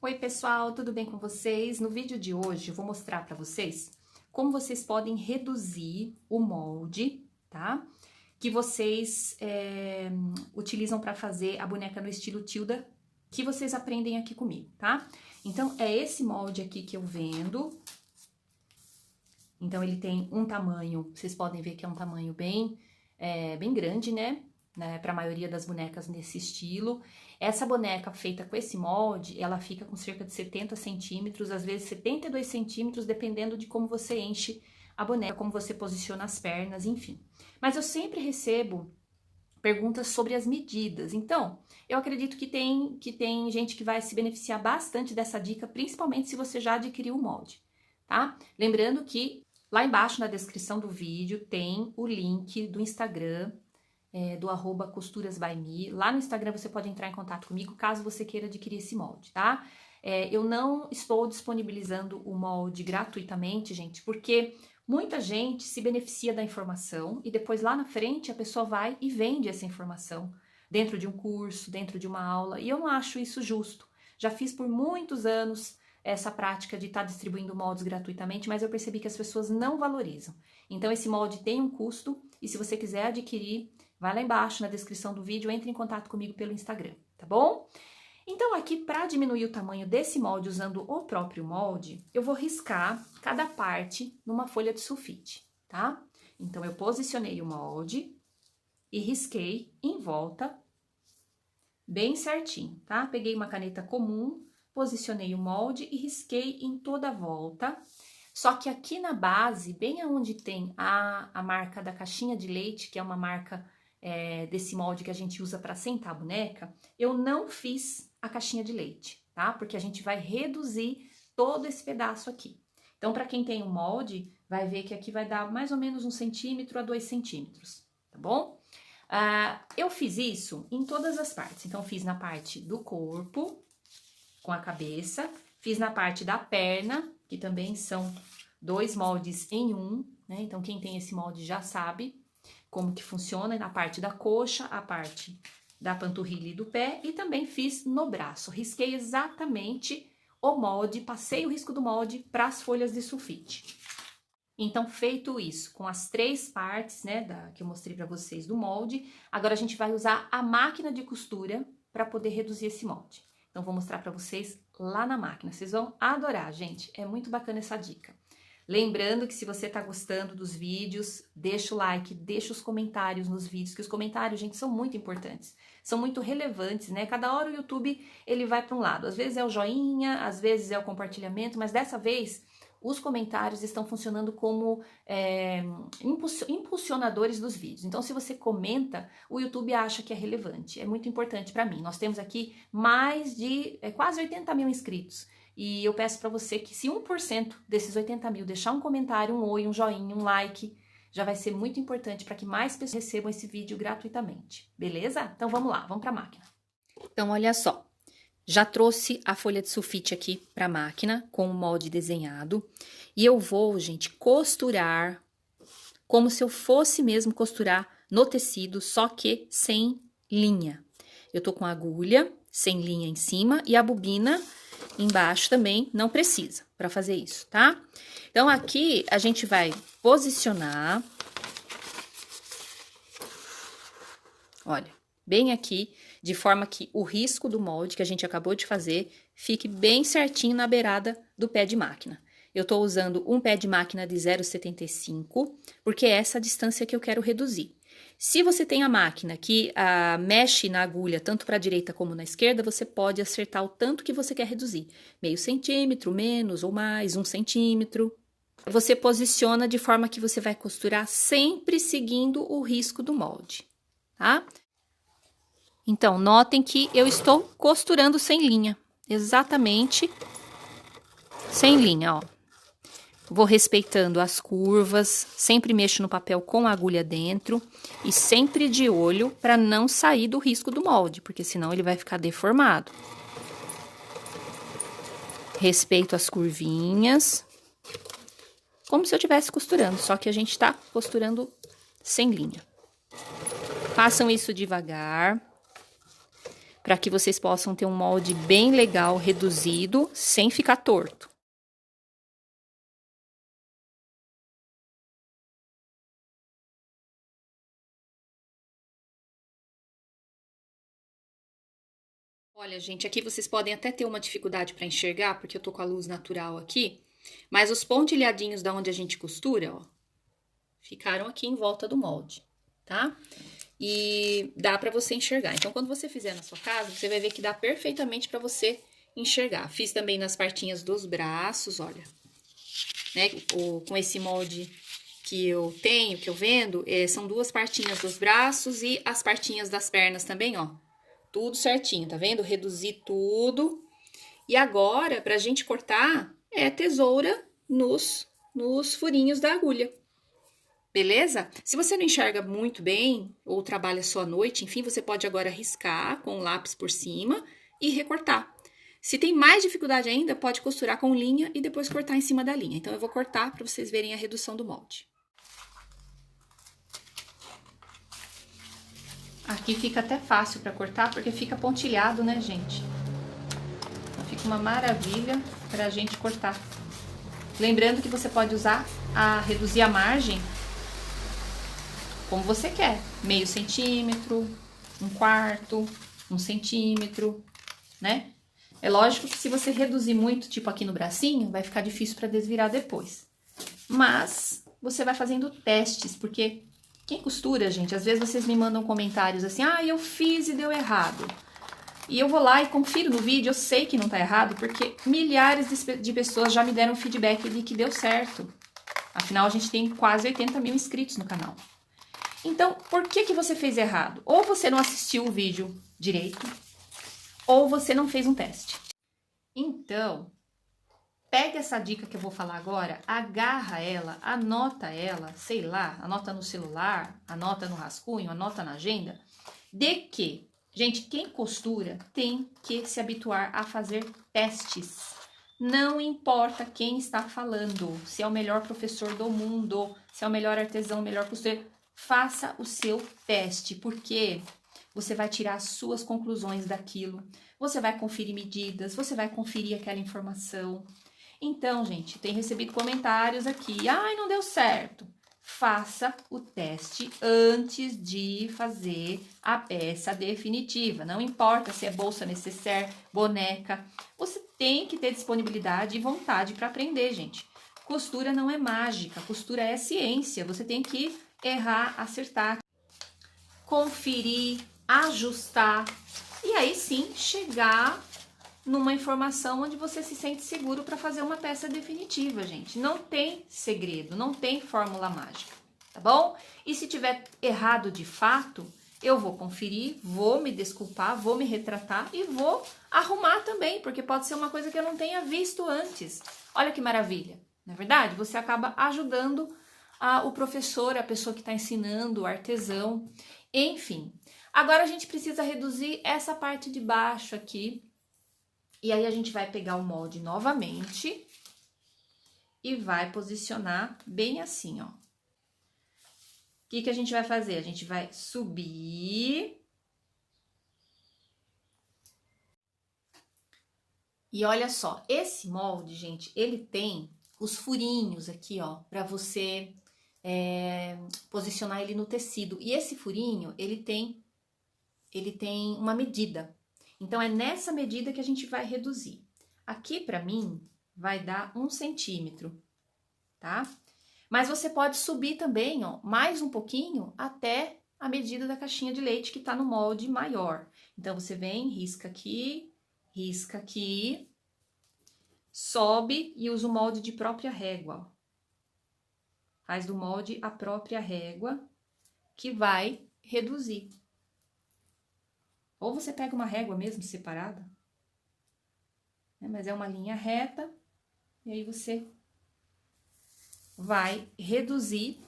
Oi pessoal, tudo bem com vocês? No vídeo de hoje eu vou mostrar para vocês como vocês podem reduzir o molde, tá? Que vocês utilizam para fazer a boneca no estilo Tilda, que vocês aprendem aqui comigo, tá? Então, é esse molde aqui que eu vendo. Então, ele tem um tamanho, vocês podem ver que é um tamanho bem grande, né? Para a maioria das bonecas nesse estilo. Essa boneca feita com esse molde, ela fica com cerca de 70 centímetros, às vezes 72 centímetros, dependendo de como você enche a boneca, como você posiciona as pernas, enfim. Mas eu sempre recebo perguntas sobre as medidas, então eu acredito que tem gente que vai se beneficiar bastante dessa dica, principalmente se você já adquiriu o molde, tá? Lembrando que lá embaixo na descrição do vídeo tem o link do Instagram, do @costurasbyme. Lá no Instagram você pode entrar em contato comigo caso você queira adquirir esse molde, tá? Eu não estou disponibilizando o molde gratuitamente, gente, porque muita gente se beneficia da informação e depois lá na frente a pessoa vai e vende essa informação dentro de um curso, dentro de uma aula, e eu não acho isso justo. Já fiz por muitos anos essa prática de estar distribuindo moldes gratuitamente, mas eu percebi que as pessoas não valorizam. Então esse molde tem um custo e se você quiser adquirir, vai lá embaixo na descrição do vídeo, entre em contato comigo pelo Instagram, tá bom? Então aqui, para diminuir o tamanho desse molde usando o próprio molde, eu vou riscar cada parte numa folha de sulfite, tá? Então eu posicionei o molde e risquei em volta bem certinho, tá? Peguei uma caneta comum, posicionei o molde e risquei em toda a volta. Só que aqui na base, bem aonde tem a marca da caixinha de leite, que é uma marca desse molde que a gente usa para sentar a boneca, eu não fiz a caixinha de leite, tá? Porque a gente vai reduzir todo esse pedaço aqui. Então, para quem tem o molde, vai ver que aqui vai dar mais ou menos 1 centímetro a 2 centímetros, tá bom? Eu fiz isso em todas as partes. Então, fiz na parte do corpo, com a cabeça, fiz na parte da perna, que também são 2 moldes em um, né? Então, quem tem esse molde já sabe como que funciona, na parte da coxa, a parte da panturrilha e do pé, e também fiz no braço. Risquei exatamente o molde, passei o risco do molde para as folhas de sulfite. Então, feito isso, com as 3 partes, né, que eu mostrei para vocês do molde, agora a gente vai usar a máquina de costura para poder reduzir esse molde. Então, vou mostrar para vocês lá na máquina. Vocês vão adorar, gente. É muito bacana essa dica. Lembrando que se você tá gostando dos vídeos, deixa o like, deixa os comentários nos vídeos, que os comentários, gente, são muito importantes. São muito relevantes, né? Cada hora o YouTube, ele vai para um lado. Às vezes é o joinha, às vezes é o compartilhamento, mas dessa vez os comentários estão funcionando como impulsionadores dos vídeos. Então, se você comenta, o YouTube acha que é relevante. É muito importante para mim. Nós temos aqui mais de quase 80 mil inscritos. E eu peço para você que se 1% desses 80 mil deixar um comentário, um oi, um joinha, um like, já vai ser muito importante para que mais pessoas recebam esse vídeo gratuitamente. Beleza? Então, vamos lá, vamos para a máquina. Então, olha só. Já trouxe a folha de sulfite aqui para a máquina, com o molde desenhado. E eu vou, gente, costurar, como se eu fosse mesmo costurar no tecido, só que sem linha. Eu tô com a agulha, sem linha em cima, e a bobina embaixo também não precisa para fazer isso, tá? Então, aqui a gente vai posicionar, olha, bem aqui, de forma que o risco do molde que a gente acabou de fazer fique bem certinho na beirada do pé de máquina. Eu tô usando um pé de máquina de 0,75, porque é essa a distância que eu quero reduzir. Se você tem a máquina que mexe na agulha tanto para a direita como na esquerda, você pode acertar o tanto que você quer reduzir. Meio centímetro, menos ou mais, 1 centímetro. Você posiciona de forma que você vai costurar sempre seguindo o risco do molde, tá? Então, notem que eu estou costurando sem linha, exatamente sem linha, ó. Vou respeitando as curvas, sempre mexo no papel com a agulha dentro e sempre de olho para não sair do risco do molde, porque senão ele vai ficar deformado. Respeito as curvinhas, como se eu estivesse costurando, só que a gente tá costurando sem linha. Façam isso devagar. para que vocês possam ter um molde bem legal, reduzido, sem ficar torto. Olha, gente, aqui vocês podem até ter uma dificuldade para enxergar, porque eu tô com a luz natural aqui, mas os pontilhadinhos da onde a gente costura, ó, ficaram aqui em volta do molde, tá? E dá para você enxergar. Então, quando você fizer na sua casa, você vai ver que dá perfeitamente para você enxergar. Fiz também nas partinhas dos braços, olha, né? Com esse molde que eu tenho, que eu vendo, são 2 partinhas dos braços e as partinhas das pernas também, ó. Tudo certinho, tá vendo? Reduzi tudo. E agora, pra gente cortar, é tesoura nos furinhos da agulha. Beleza? Se você não enxerga muito bem, ou trabalha só à noite, enfim, você pode agora riscar com o lápis por cima e recortar. Se tem mais dificuldade ainda, pode costurar com linha e depois cortar em cima da linha. Então, eu vou cortar para vocês verem a redução do molde. Aqui fica até fácil para cortar, porque fica pontilhado, né, gente? Então, fica uma maravilha para a gente cortar. Lembrando que você pode usar reduzir a margem como você quer. Meio centímetro, 1/4, 1 centímetro, né? É lógico que se você reduzir muito, tipo aqui no bracinho, vai ficar difícil para desvirar depois. Mas você vai fazendo testes, porque quem costura, gente, às vezes vocês me mandam comentários assim, ah, eu fiz e deu errado. E eu vou lá e confiro no vídeo, eu sei que não tá errado, porque milhares de pessoas já me deram feedback de que deu certo. Afinal, a gente tem quase 80 mil inscritos no canal. Então, por que você fez errado? Ou você não assistiu o vídeo direito, ou você não fez um teste. Então, pega essa dica que eu vou falar agora, agarra ela, anota ela, sei lá, anota no celular, anota no rascunho, anota na agenda, de que, gente, quem costura tem que se habituar a fazer testes. Não importa quem está falando, se é o melhor professor do mundo, se é o melhor artesão, o melhor costureiro, faça o seu teste, porque você vai tirar as suas conclusões daquilo, você vai conferir medidas, você vai conferir aquela informação. Então, gente, tem recebido comentários aqui, ai, não deu certo. Faça o teste antes de fazer a peça definitiva. Não importa se é bolsa necessaire, boneca, você tem que ter disponibilidade e vontade para aprender, gente. Costura não é mágica, costura é ciência. Você tem que errar, acertar, conferir, ajustar e aí sim chegar numa informação onde você se sente seguro para fazer uma peça definitiva, gente. Não tem segredo, não tem fórmula mágica, tá bom? E se tiver errado de fato, eu vou conferir, vou me desculpar, vou me retratar e vou arrumar também, porque pode ser uma coisa que eu não tenha visto antes. Olha que maravilha, não é verdade? Você acaba ajudando o professor, a pessoa que está ensinando, o artesão, enfim. Agora a gente precisa reduzir essa parte de baixo aqui. E aí a gente vai pegar o molde novamente e vai posicionar bem assim, ó. O que a gente vai fazer? A gente vai subir. E olha só, esse molde, gente, ele tem os furinhos aqui, ó, pra você posicionar ele no tecido. E esse furinho, ele tem uma medida. Então, é nessa medida que a gente vai reduzir. Aqui, pra mim, vai dar 1 centímetro, tá? Mas você pode subir também, ó, mais um pouquinho até a medida da caixinha de leite que tá no molde maior. Então, você vem, risca aqui, sobe e usa o molde de própria régua, ó. Faz do molde a própria régua que vai reduzir. Ou você pega uma régua mesmo separada, né? Mas é uma linha reta, e aí você vai reduzir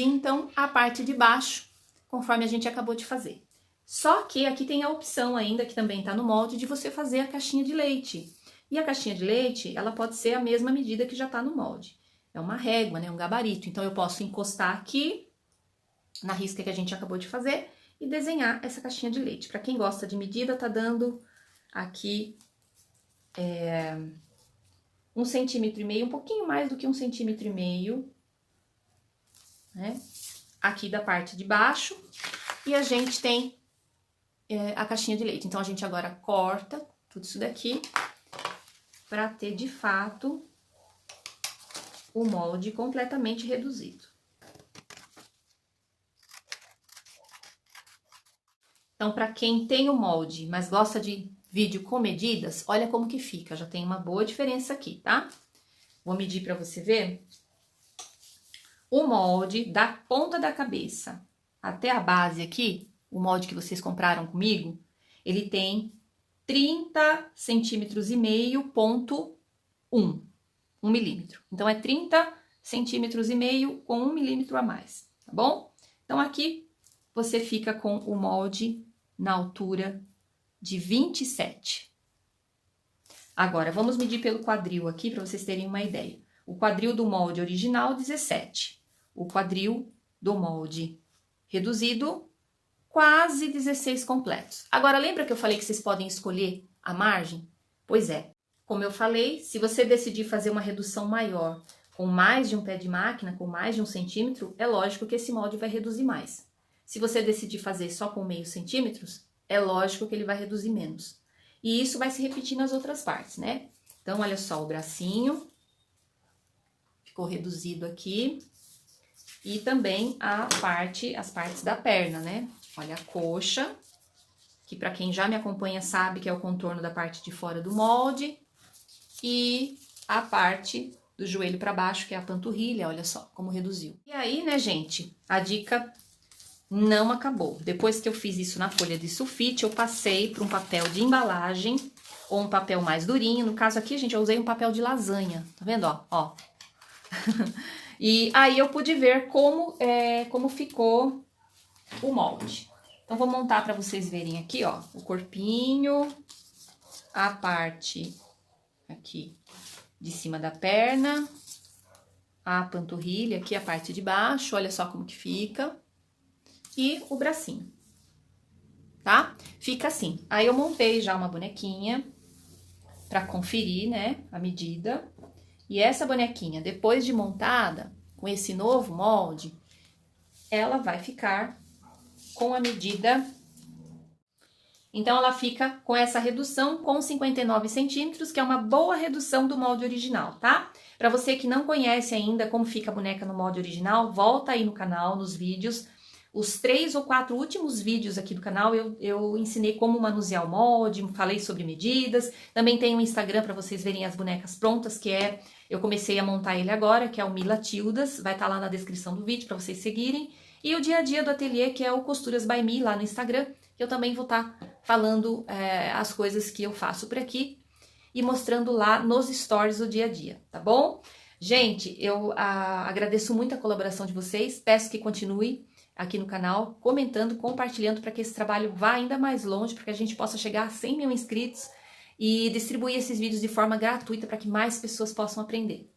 então a parte de baixo, conforme a gente acabou de fazer. Só que aqui tem a opção ainda, que também tá no molde, de você fazer a caixinha de leite. E a caixinha de leite, ela pode ser a mesma medida que já tá no molde. É uma régua, né? Um gabarito. Então, eu posso encostar aqui, na risca que a gente acabou de fazer, e desenhar essa caixinha de leite. Para quem gosta de medida, tá dando aqui 1,5 centímetros, um pouquinho mais do que 1,5 centímetros, né? Aqui da parte de baixo. E a gente tem a caixinha de leite. Então, a gente agora corta tudo isso daqui para ter, de fato, o molde completamente reduzido. Então, para quem tem o molde, mas gosta de vídeo com medidas, olha como que fica. Já tem uma boa diferença aqui, tá? Vou medir para você ver. O molde da ponta da cabeça até a base aqui, o molde que vocês compraram comigo, ele tem 30 centímetros e meio, ponto 1 milímetro. Então, é 30 centímetros e meio com 1 milímetro a mais, tá bom? Então, aqui você fica com o molde na altura de 27. Agora, vamos medir pelo quadril aqui para vocês terem uma ideia. O quadril do molde original, 17. O quadril do molde reduzido, quase 16 completos. Agora, lembra que eu falei que vocês podem escolher a margem? Pois é. Como eu falei, se você decidir fazer uma redução maior, com mais de um pé de máquina, com mais de 1 centímetro, é lógico que esse molde vai reduzir mais. Se você decidir fazer só com meio centímetros, é lógico que ele vai reduzir menos. E isso vai se repetir nas outras partes, né? Então, olha só o bracinho. Ficou reduzido aqui. E também as partes da perna, né? Olha a coxa, que para quem já me acompanha sabe que é o contorno da parte de fora do molde. E a parte do joelho para baixo, que é a panturrilha, olha só como reduziu. E aí, né, gente, a dica não acabou. Depois que eu fiz isso na folha de sulfite, eu passei para um papel de embalagem ou um papel mais durinho. No caso aqui, gente, eu usei um papel de lasanha, tá vendo, ó? E aí eu pude ver como ficou o molde. Então, vou montar para vocês verem aqui, ó, o corpinho, a parte aqui de cima da perna, a panturrilha, aqui a parte de baixo, olha só como que fica, e o bracinho, tá? Fica assim. Aí eu montei já uma bonequinha para conferir, né, a medida. E essa bonequinha, depois de montada, com esse novo molde, ela vai ficar com a medida. Então, ela fica com essa redução com 59 centímetros, que é uma boa redução do molde original, tá? Para você que não conhece ainda como fica a boneca no molde original, volta aí no canal, nos vídeos. Os 3 ou 4 últimos vídeos aqui do canal eu ensinei como manusear o molde, falei sobre medidas. Também tem um Instagram para vocês verem as bonecas prontas, eu comecei a montar ele agora, que é o Mila Tildas, vai estar lá na descrição do vídeo para vocês seguirem. E o dia a dia do ateliê, que é o Costuras by Me, lá no Instagram, que eu também vou estar falando as coisas que eu faço por aqui e mostrando lá nos stories o dia a dia, tá bom? Gente, eu agradeço muito a colaboração de vocês, peço que continue aqui no canal, comentando, compartilhando para que esse trabalho vá ainda mais longe, para que a gente possa chegar a 100 mil inscritos e distribuir esses vídeos de forma gratuita para que mais pessoas possam aprender.